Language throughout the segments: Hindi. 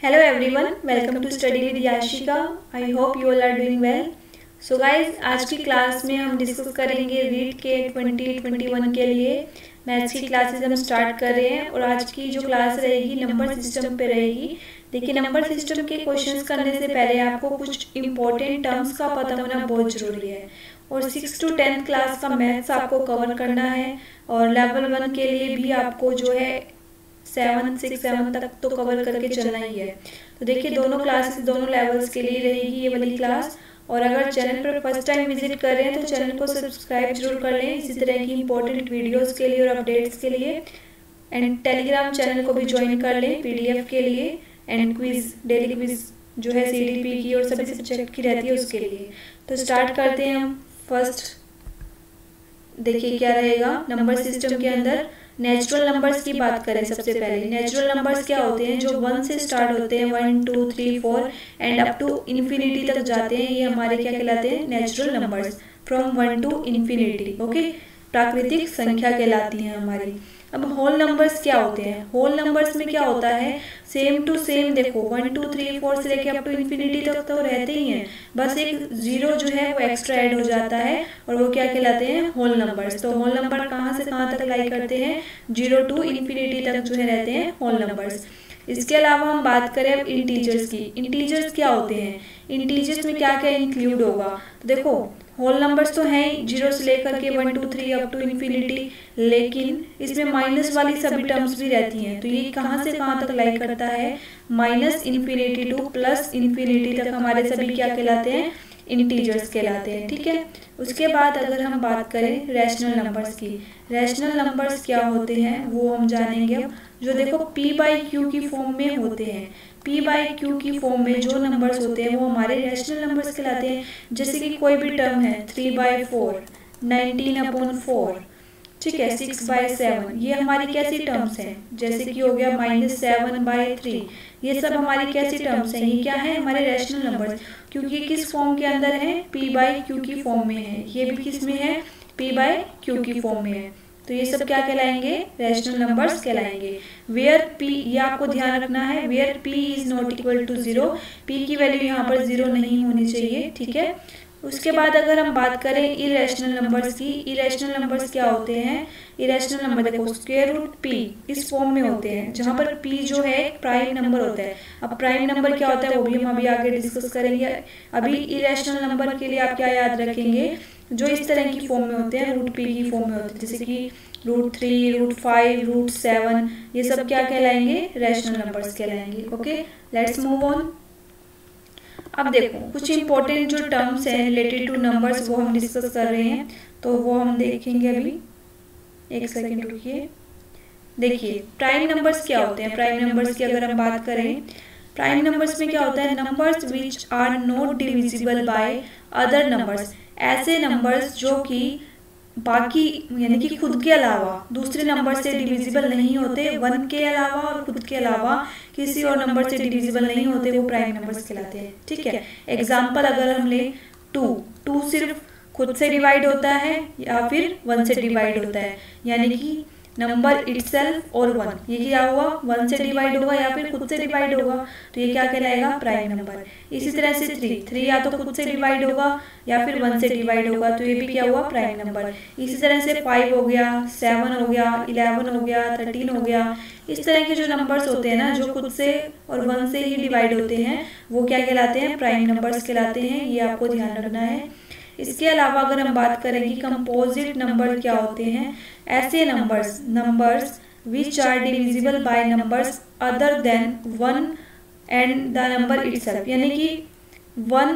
Hello everyone, welcome to Study with Yashika. I hope you all are doing well. So guys, आज की क्लास में हम डिस्कस करेंगे रीड के 2021 के लिए मैथ्स की क्लासेस हम स्टार्ट कर रहे हैं और आज की जो क्लास रहेगी नंबर सिस्टम पे रहेगी। देखिए, नंबर सिस्टम के क्वेश्चंस करने से पहले आपको कुछ इंपॉर्टेंट टर्म्स का पता होना बहुत जरूरी है और 6 to 10th क्लास का मैथ्स आपको कवर करना है और लेवल 1 के लिए भी आपको जो है 7, 6, 7 तक तो कवर करके चलना ही है। तो देखिए, दोनों क्लासेस दोनों लेवल्स के लिए रहेगी ये वाली क्लास। और अगर चैनल पर फर्स्ट टाइम विजिट कर रहे हैं तो चैनल को सब्सक्राइब जरूर कर लें इसी तरह की इंपॉर्टेंट वीडियोस के लिए और अपडेट्स के लिए। एंड टेलीग्राम चैनल को भी ज्वाइन कर लें पीडीएफ के लिए एंड क्विज, डेली क्विज जो है सीडीपी की और सभी सब्जेक्ट की रहती है उसके लिए। तो स्टार्ट करते हैं हम। फर्स्ट देखिए क्या रहेगा नंबर सिस्टम के अंदर। नेचुरल नंबर्स की बात करें सबसे पहले। नेचुरल नंबर्स क्या होते हैं? जो 1 से स्टार्ट होते हैं, 1, 2, 3, 4 एंड अप टू इन्फिनिटी तक जाते हैं, ये हमारे क्या कहलाते हैं? Natural numbers. From 1 to infinity, okay, प्राकृतिक संख्या कहलाती हैं हमारी। अब होल नंबर्स क्या होते हैं? होल नंबर्स में क्या होता है? सेम टू सेम, देखो 1, 2, 3, 4 से लेके अप टू इन्फिनिटी तक तो रहते ही हैं, बस एक जीरो जो है वो एक्स्ट्रा ऐड हो जाता है और वो क्या कहलाते हैं? Whole numbers. तो होल नंबर कहाँ से कहाँ तक लाई करते हैं? 0 to इन्फिनिटी तक जो है रहते हैं होल नंबर्स। इसके अलावा हम बात करें अब इंटीजर्स की। इंटीजर्स क्या होते हैं? इंटीजर्स में क्या क्या इंक्लूड होगा? तो देखो, होल नंबर्स तो हैं ही 0 से लेकर के 1, 2, 3 अप टू इन्फिनिटी, लेकिन इसमें माइनस वाली सभी टर्म्स भी रहती हैं। तो ये कहाँ से कहाँ तक लाई करता है? Minus infinity two plus infinity तक हमारे सभी क्या कहलाते हैं? इंटीजर्स कहलाते हैं, ठीक है। उसके बाद अगर हम बात करें रैशनल नंबर्स की। रैशनल नंबर्स क्या होते हैं वो हम जानेंगे अब। जो देखो p/q की फॉर्म में होते हैं, p/q की फॉर्म में जो नंबर्स होते हैं वो हमारे रैशनल नंबर्स कहलाते हैं। जैसे कि कोई भी टर्म है 3/4, 19/4, ठीक है, 6/7, ये हमारी कैसी टर्म्स हैं? जैसे कि हो गया -7/3, ये सब हमारी कैसी टर्म्स हैं? ये क्या है? हमारे रैशनल नंबर्स, क्योंकि किस फॉर्म के अंदर है? p/q की फॉर्म में है। ये भी किस में है? p/q की फॉर्म में है। तो ये सब क्या कहलाएंगे? रैशनल नंबर्स कहलाएंगे। वेयर p, ये आपको ध्यान रखना है, where p is not equal to 0, p की वैल्यू यहाँ पर 0 नहीं होनी चाहिए, ठीक है। उसके बाद अगर हम बात करें इरेशनल नंबर्स की। इरेशनल नंबर्स क्या होते हैं? इरेशनल नंबर देखो स्क्वायर रूट p इस फॉर्म में होते हैं, जहां पर p जो है प्राइम नंबर होता है। अब प्राइम नंबर क्या होता है वो भी हम अभी आगे डिस्कस करेंगे। अभी इरेशनल नंबर के लिए आप क्या याद रखेंगे? जो इस तरह की फॉर्म में होते हैं, रूट p की फॉर्म में होते हैं, जैसे कि √3, √5, √7, ये सब क्या कहलाएंगे? रैशनल नंबर्स कहलाएंगे, ओके। Let's move on. अब देखो कुछ इंपॉर्टेंट जो टर्म्स हैं रिलेटेड टू नंबर्स वो हम डिस्कस कर रहे हैं, तो वो हम देखेंगे अभी। एक सेकंड रुकिए। देखिए प्राइम नंबर्स क्या होते हैं? प्राइम नंबर्स की अगर हम बात करें, प्राइम नंबर्स में क्या होता है? Numbers which are not divisible by other numbers. ऐसे नंबर्स जो कि बाकी यानी कि खुद के अलावा दूसरे नंबर से डिविजिबल नहीं होते, 1 के अलावा और खुद के अलावा किसी और नंबर से डिविजिबल नहीं होते, वो प्राइम नंबर्स कहलाते हैं, ठीक है। एग्जांपल अगर हम ले 2 सिर्फ खुद से डिवाइड होता है या फिर 1 से डिवाइड होता है, यानी कि नंबर इटसेल्फ और 1, ये क्या हुआ? 1 से डिवाइड होगा या फिर खुद से डिवाइड होगा, तो ये क्या कहलाएगा? Prime number. इसी तरह से 3 या तो खुद से डिवाइड होगा या फिर 1 से डिवाइड होगा, तो ये भी क्या हुआ? Prime number. इसी तरह से 5 हो गया, 7 हो गया, 11 हो गया, 13 हो गया। इस तरह के जो नंबर्स होते हैं ना, जो खुद से और 1 से ही डिवाइड होते हैं, वो क्या कहलाते हैं? प्राइम नंबर्स कहलाते हैं। ये आपको ध्यान रखना है। इसके अलावा अगर हम बात करें कि कंपोजिट नंबर क्या होते हैं, ऐसे numbers which are divisible by numbers other than 1 and the number itself, यानी कि 1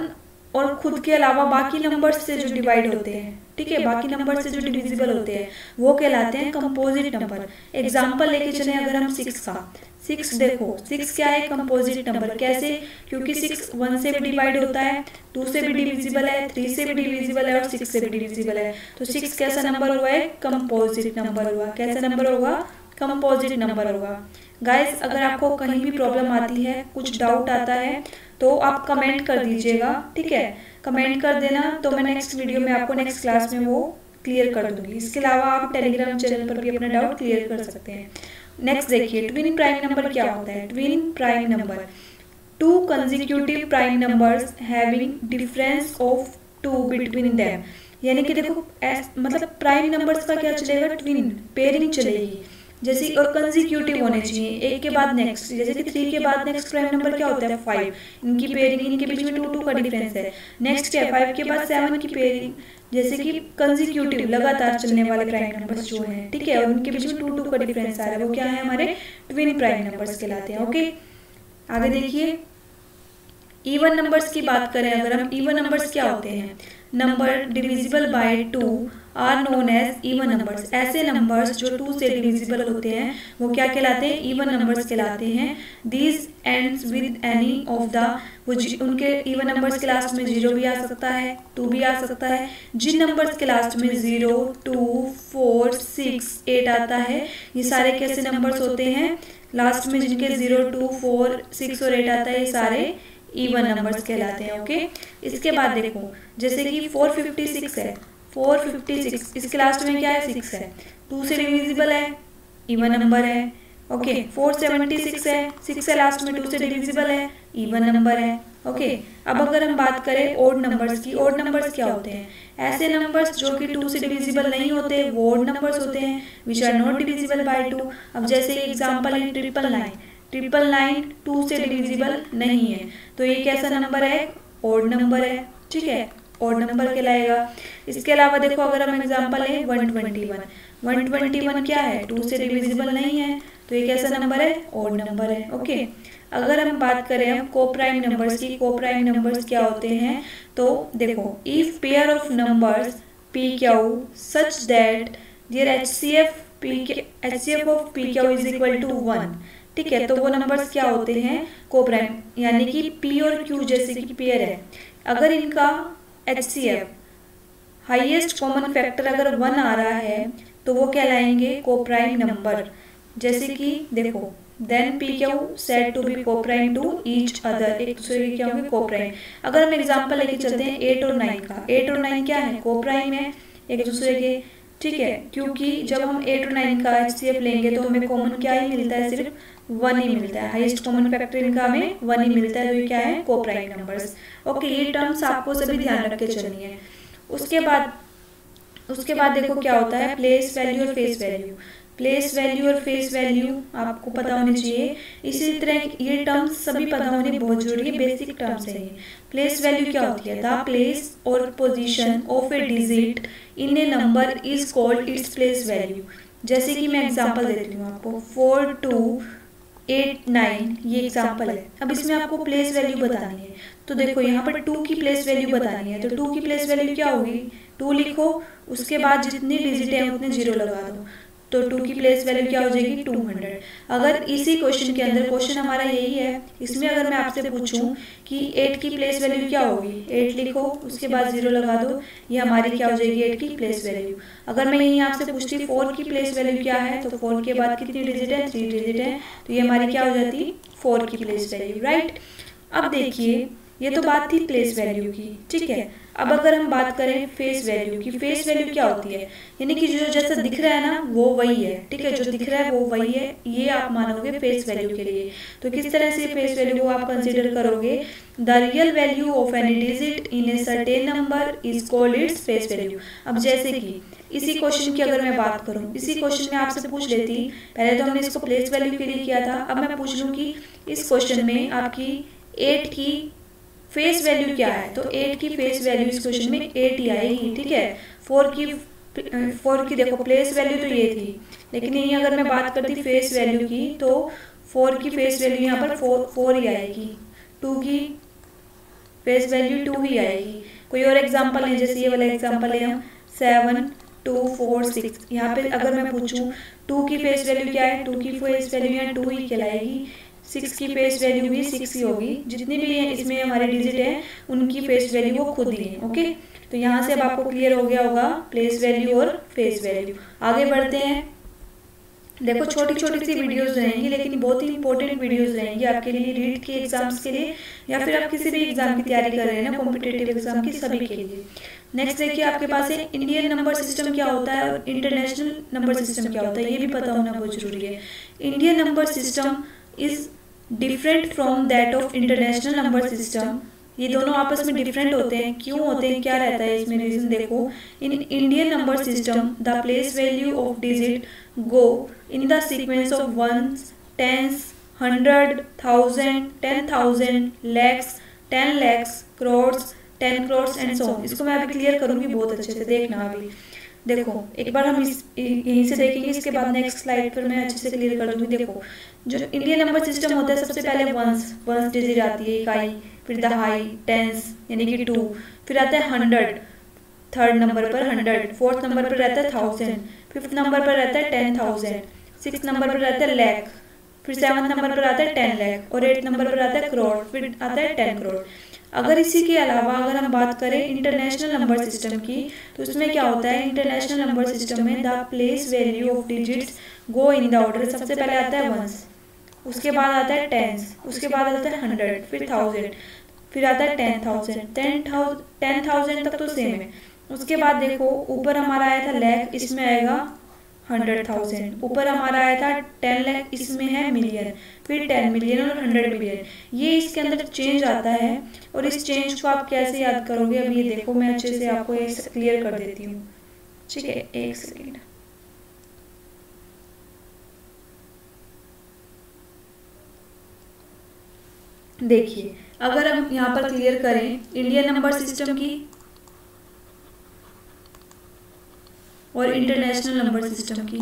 और खुद के अलावा बाकी नंबर्स से जो डिवाइड होते हैं, ठीक है, बाकी नंबर से जो डिविजिबल होते हैं वो कहलाते हैं कंपोजिट नंबर। एग्जांपल लेके चले अगर हम 6 का। 6 देखो, 6 क्या है? Composite number. कैसे? क्योंकि 6 1 से भी डिवाइड होता है, 2 से भी डिविजिबल है, 3 से भी डिविजिबल है और 6 से भी डिविजिबल है। तो 6 कैसा नंबर हुआ है? कंपोजिट नंबर हुआ। कैसा नंबर होगा? कंपोजिट नंबर होगा। गाइस, अगर आपको कहीं भी प्रॉब्लम आती है, कुछ डाउट आता है, तो आप कमेंट कर दीजिएगा, ठीक है। कमेंट कर देना तो मैं नेक्स्ट वीडियो में आपको नेक्स्ट क्लास में वो क्लियर कर दूंगी। इसके अलावा आप टेलीग्राम चैनल पर भी अपना डाउट क्लियर कर सकते हैं। नेक्स्ट देखिए ट्विन प्राइम नंबर क्या होता है। Twin prime number 2 consecutive prime numbers having difference of 2 between them। यानी कि देखो मतलब प्राइम नंबर्स का क्या चलेगा, ट्विन पेयरिंग चलेगी जैसे, और कंसेक्यूटिव होने चाहिए एक के बाद नेक्स्ट, जैसे कि 3 के बाद नेक्स्ट प्राइम नंबर क्या होता है 5, इनकी पेयरिंग, इनके बीच में 2 2 का डिफरेंस है। नेक्स्ट क्या है 5 के बाद 7 की पेयरिंग, जैसे कि कंसेक्यूटिव लगातार चलने वाले प्राइम नंबर्स जो हैं, ठीक है, और उनके बीच में 2 2 का डिफरेंस आ रहा है, वो क्या है हमारे ट्विन प्राइम नंबर्स कहलाते हैं। ओके, आगे देखिए इवन नंबर्स की बात करें अगर हम, इवन नंबर्स क्या होते हैं, number divisible by 2 are known as even numbers. ऐसे नंबर्स जो 2 से डिविजिबल होते हैं वो क्या कहलाते हैं, इवन नंबर्स कहलाते हैं। These ends with any of the, उनके इवन नंबर्स के लास्ट में 0 भी आ सकता है, 2 भी आ सकता है। जिन नंबर्स के लास्ट में 0, 2, 4, 6, 8 आता है, ये सारे कैसे नंबर्स होते हैं, लास्ट में जिनके 0, 2, 4, 6 और 8 आता है, ये सारे इवन नंबर्स कहलाते हैं। ओके, इसके बाद देखो जैसे कि 456 है, 456 इसके लास्ट में क्या है 6 है, 2 से डिविजिबल है, इवन नंबर है। ओके, 476 है, 6 से लास्ट में 2 से डिविजिबल है, इवन नंबर है। ओके, अब अगर हम बात करें ओड नंबर्स की, ओड नंबर्स क्या होते हैं, ऐसे नंबर्स जो कि 2 से डिविजिबल नहीं होते वो ओड नंबर्स होते हैं, which are not divisible by 2। अब जैसे एग्जाम्पल है 999, 999 2 से डिविजिबल नहीं है, तो ये कैसा नंबर है, ओड नंबर है, ठीक है, ओड नंबर कहलाएगा। इसके अलावा देखो अगर हम एग्जांपल है 121, 121 क्या है, 2 से डिविजिबल नहीं है, तो ये कैसा नंबर है, ओड नंबर है। ओके, अगर हम बात करें हम कोप्राइम नंबर्स की, कोप्राइम नंबर्स क्या होते हैं, तो देखो if pair of numbers p q such that their HCF of p q is equal to 1, ठीक है, तो वो नंबर्स क्या होते हैं, कोप्राइम, यानी कि पी और क्यू जैसे कि पेयर है, अगर इनका HCF हाईएस्ट कॉमन फैक्टर अगर 1 आ रहा है तो वो कहलाएंगे कोप्राइम नंबर। जैसे कि देखो then p q said to be coprime to each other, एक दूसरे के क्या होंगे कोप्राइम। अगर हम एग्जांपल लेके चलते हैं 8 और 9 का, 8 और 9 क्या है, कोप्राइम है एक दूसरे के, ठीक है, क्योंकि जब हम 8 और 9 का HCF लेंगे तो हमें कॉमन क्या ही मिलता है, सिर्फ 1 ही मिलता है, हाईएस्ट कॉमन फैक्टर इनका हमें 1 ही मिलता है, तो ये क्या है, कोप्राइम नंबर्स। ओके, ये टर्म्स आपको सभी ध्यान रख के चलनी है। उसके बाद देखो क्या होता है, प्लेस वैल्यू और फेस वैल्यू। प्लेस वैल्यू और फेस वैल्यू आपको पता होने चाहिए, इसी तरह ये टर्म्स सभी पता होने बहुत जरूरी है, बेसिक टर्म्स है ये। प्लेस वैल्यू क्या होती है, द प्लेस और position of A digit in A number is called its place value. जैसे कि मैं एग्जांपल देती हूँ आपको, 4, 2, 8, 9 ये एग्जांपल है। अब इसमें आपको प्लेस वैल्यू बतानी है, तो देखो यहाँ पर 2 की प्लेस वैल्यू बतानी है, तो 2 की प्लेस वैल्यू क्या होगी, 2 लिखो, उसके बाद जितनी डिजिट है उतने 0 लगा दो, तो 2 की प्लेस वैल्यू क्या हो जाएगी, 200। अगर इसी क्वेश्चन के अंदर, क्वेश्चन हमारा यही है, इसमें अगर मैं आपसे पूछूं कि 8 की प्लेस वैल्यू क्या होगी, 8 लिखो, उसके बाद 0 लगा दो, ये हमारी क्या हो जाएगी 8 की प्लेस वैल्यू। अगर मैं यही आपसे पूछती 4 की प्लेस वैल्यू क्या है, तो 4 के बाद कितनी डिजिट है, 3 डिजिट है, तो ये हमारी क्या हो जाती 4 की प्लेस वैल्यू, राइट। अब देखिए ये तो बात थी प्लेस वैल्यू की, ठीक है। अब अगर हम बात करें फेस वैल्यू की, फेस वैल्यू क्या होती है, यानी कि जो जैसा दिख रहा है ना वो वही है, ठीक है, जो दिख रहा है वो वही है, ये आप मानोगे फेस वैल्यू के लिए। तो किस तरह से फेस वैल्यू को आप कंसीडर करोगे, the real value of any digit in a certain number is called its face value. अब जैसे कि इसी क्वेश्चन की अगर मैं बात करूं, इसी क्वेश्चन में आपसे पूछ लेती, पहले तो हमने इसको प्लेस वैल्यू के लिए किया था, अब मैं पूछ लूं कि इस क्वेश्चन में आपकी 8 की फेस वैल्यू क्या है, तो 8 की फेस वैल्यू इस क्वेश्चन में 8 ही आएगी, ठीक है। 4 की देखो प्लेस वैल्यू तो ये थी, लेकिन यही अगर मैं बात करती फेस वैल्यू की, तो 4 की फेस वैल्यू यहाँ पर 4 ही आएगी, 2 की फेस वैल्यू 2 ही आएगी। कोई और एग्जाम्पल है, जैसे ये वाला एग्जाम्पल है हम 7, 2, 4, 6, यहाँ पे अगर मैं पूछूं 2 की फेस वैल्यू क्या है, 2 की फेस वैल्यू यहाँ 2 ही कहलाएगी, 6 की फेस वैल्यू भी 6 ही होगी, जितनी भी इसमें हमारे डिजिट है उनकी फेस वैल्यू वो खुद ही है। ओके, तो यहाँ से अब आपको क्लियर हो गया होगा प्लेस वैल्यू और फेस वैल्यू। आगे बढ़ते हैं, देखो छोटी छोटी सी वीडियोस रहेंगी, लेकिन बहुत ही इंपॉर्टेंट वीडियोस रहेंगी आपके लिए, रीट के एग्जाम्स के लिए, या फिर आप किसी भी एग्जाम की तैयारी कर रहे हैं ना, कॉम्पिटेटिव एग्जाम की, सभी के लिए। नेक्स्ट देखिए आपके पास है इंडियन नंबर सिस्टम क्या होता है और इंटरनेशनल नंबर सिस्टम क्या होता है, ये भी पता होना बहुत जरूरी है। Indian number system is different from that of international number system. ये दोनों आपस में डिफरेंट होते हैं, क्यों होते हैं, क्या रहता है इसमें रीजन देखो। In Indian number system the place value of digit go in the sequence of ones, tens, 100, 1000, 10,000, lakhs, 10 lakhs, crores, 10 crores and so on. इसको मैं अभी क्लियर करूंगी बहुत अच्छे से, देखना अभी। देखो एक बार हम यहीं से देखेंगे, इसके बाद नेक्स्ट स्लाइड पर मैं अच्छे से क्लियर कर दूंगी। देखो जो इंडियन नंबर सिस्टम होता है, सबसे पहले वंस डिजिट आती है, इकाई, फिर दहाई, टेंस यानी कि 2, फिर आता है 100, थर्ड नंबर पर 100, फोर्थ नंबर पर रहता है 1000, फिफ्थ नंबर पर रहता है 10,000, सिक्स नंबर पर रहता है लैख, फिर सेवन्थ नंबर पर आता है 10 लाख और 8th नंबर पर आता है करोड़, फिर आता है 10 करोड़। अगर इसी के अलावा अगर हम बात करें इंटरनेशनल नंबर सिस्टम की, तो उसमें क्या होता है, इंटरनेशनल नंबर सिस्टम में the place value of digits go in the order. सबसे पहले आता है वंस, उसके बाद आता है टेंस, उसके बाद आता है 100, फिर 1000, फिर आता है 10,000, 10,000 तक तो सेम है। उसके बाद देखो ऊपर हमारा आया था लैख, इसमें आएगा 100,000, ऊपर हमारा आया था 10 लाख, इसमें है मिलियन, फिर 10 मिलियन और 100 मिलियन। ये इसके अंदर चेंज आता है, और इस चेंज को आप कैसे याद करोगे, अब ये देखो मैं अच्छे से आपको ये क्लियर कर देती हूँ। ठीक है, एक सेकेंड। देखिए अगर हम यहाँ पर क्लियर करें इंडियन नंबर सिस्टम की और इंटरनेशनल नंबर सिस्टम की,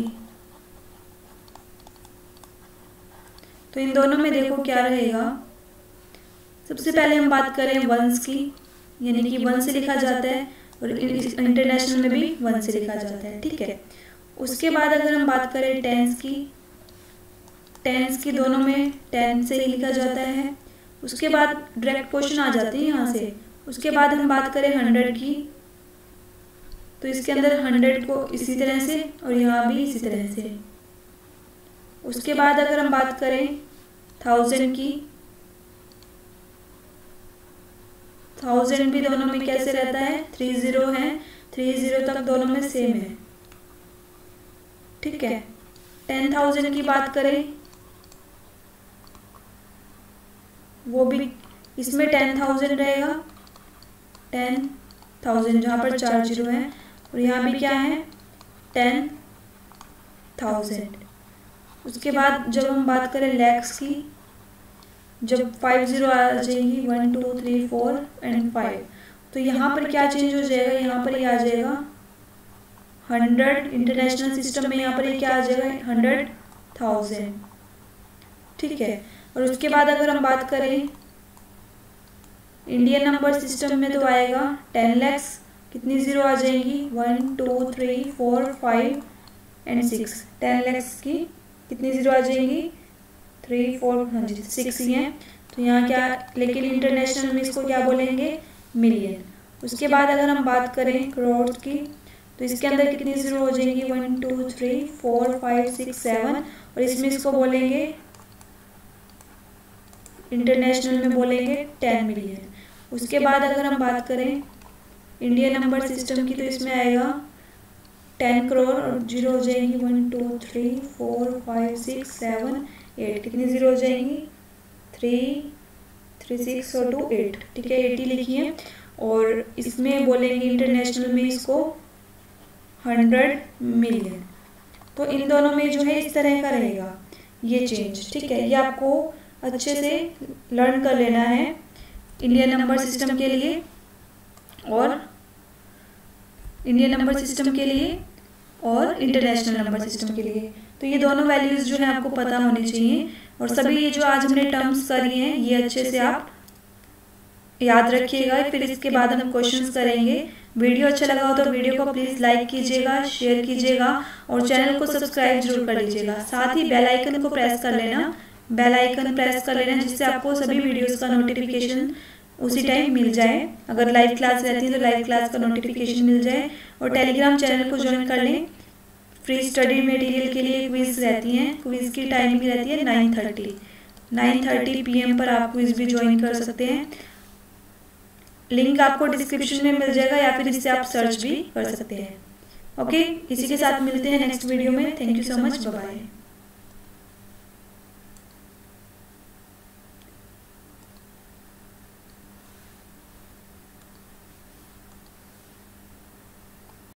तो इन दोनों में देखो क्या रहेगा। सबसे पहले हम बात करें वंस की, यानी कि 1 से लिखा जाता है, और इंटरनेशनल में भी 1 से लिखा जाता है। ठीक है, उसके बाद अगर हम बात करें टेंस की दोनों में 10 से ही लिखा जाता है। उसके बाद डायरेक्ट क्वेश्चन आ जाते हैं यहाँ से। उसके बाद हम बात करें 100 की, तो इसके अंदर 100 को इसी तरह से और यहाँ भी इसी तरह से। उसके बाद अगर हम बात करें 1000 की, 1000 भी दोनों में कैसे रहता है, 30 है, 30 तक दोनों में सेम है। ठीक है, 10,000 की बात करें, वो भी इसमें 10,000 रहेगा, 10,000 जहाँ पर 4 जीरो है, और यहाँ भी क्या है 10,000। उसके बाद जब हम बात करें लैक्स की, जब 50 आ जाएंगी, 1 2 3 4 एंड 5, तो यहाँ पर क्या चेंज हो जाएगा, यहाँ पर ये आ जाएगा 100। इंटरनेशनल सिस्टम में यहाँ पर ये क्या आ जाएगा 100,000। ठीक है, और उसके बाद अगर हम बात करें इंडियन नंबर सिस्टम में, तो आएगा 10 लैक्स, कितनी जीरो आ जाएंगी, 1 2 3 4 5 एंड 6। 10 लैक्स की कितनी जीरो आ जाएंगी, 3 4 हाँ जी 6 ही हैं, तो यहाँ क्या, लेकिन इंटरनेशनल में इसको क्या बोलेंगे, मिलियन। उसके बाद अगर हम बात करें करोड़ की, तो इसके अंदर कितनी जीरो हो जाएंगी, 1 2 3 4 5 6 7, और इसमें इसको बोलेंगे इंटरनेशनल में बोलेंगे 10 मिलियन। उसके बाद अगर हम बात करें इंडियन नंबर सिस्टम की, तो इसमें आएगा 10 करोड़ और जीरो हो जाएंगी, 1 2 3 4 5 6 7 8, कितनी जीरो हो जाएंगी, 3 6 और 2 8। ठीक है, 80 लिखी है, और इसमें बोलेंगे इंटरनेशनल में इसको 100 मिलियन। तो इन दोनों में जो है इस तरह का रहेगा ये चेंज। ठीक है, ये आपको अच्छे से लर्न कर लेना है इंडियन नंबर सिस्टम के लिए और इंटरनेशनल नंबर सिस्टम के लिए। तो ये दोनों वैल्यूज जो है आपको पता होनी चाहिए, और सभी ये जो आज हमने टर्म्स करी हैं ये अच्छे से आप याद रखिएगा। फिर इसके बाद हम क्वेश्चंस करेंगे। वीडियो अच्छा लगा हो तो वीडियो को प्लीज़ लाइक कीजिएगा, शेयर कीजिएगा, और चैनल को सब्सक्राइब जरूर कर लीजिएगा। साथ ही बेल आइकन को प्रेस कर लेना, जिससे आपको सभी वीडियोस का नोटिफिकेशन उसी टाइम मिल जाए। अगर लाइव क्लास रहती है तो लाइव क्लास का नोटिफिकेशन मिल जाए, और टेलीग्राम चैनल को ज्वाइन कर लें। फ्री स्टडी मटेरियल के लिए क्विज रहती हैं, क्विज की टाइमिंग रहती है 9:30 PM पर आप क्विज भी ज्वाइन कर सकते हैं। लिंक आपको डिस्क्रिप्शन में मिल जाएगा, या फिर इससे आप सर्च भी कर सकते हैं। ओके, इसी के साथ मिलते हैं नेक्स्ट वीडियो में। Thank you so much, bye bye.